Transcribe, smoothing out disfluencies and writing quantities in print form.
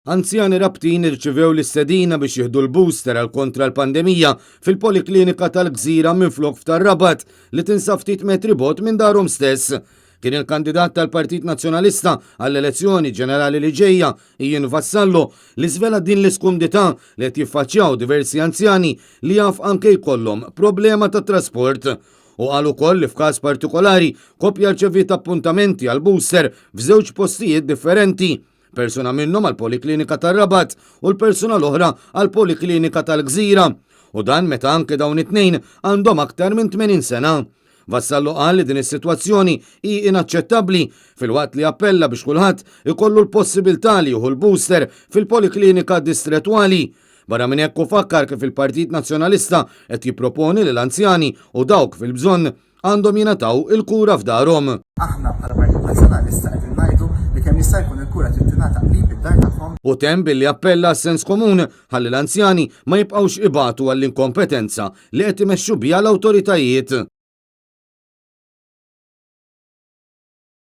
Anzjani rabtin irċivew l-istedina biex jieħdu l-booster għal kontra l-pandemija fil-Poliklinika tal-Gżira minflok f'Tar-Rabat li tinsab ftit metri bot minn darhom stess. Kien il-kandidat tal-Partit Nazzjonalista għall-elezzjoni ġenerali li ġejja Ian Vassallo li żvela din l-iskundità li qed jiffaċċjaw diversi anzjani li jaf anke jkollhom problema ta' trasport. U qal ukoll li f'każ partikolari kopja rċevit appuntamenti għal booster f'żewġ postijiet differenti. Persuna minnhom għal Poliklinika tar-Rabat u l-persuna l-oħra għal Poliklinika tal-Gżira. U dan meta anke dawn it-tnejn għandhom aktar minn 80 sena. Vassallo qal li din is-sitwazzjoni hi inaċċettabbli filwaqt li appella biex kulħadd ikollu l-possibilità li jieħu l-booster fil-Poliklinika distretwali. Barra minn hekk fakkar kif il-Partit Nazzjonalista qed jipproponi lil anzjani u dawk fil-bżonn għandhom jingħataw il-kura f'darhom. Aħna bħala Partit Nazzjonalista qegħdin ngħidu li kemm jista' jkun il-kura tingħata qrib id-dar tagħhom. U temm billi appella s-sens komun ħalli l-anzjani ma jibqgħux ibatu għall-inkompetenza li qed imexxu biha l-awtoritajiet.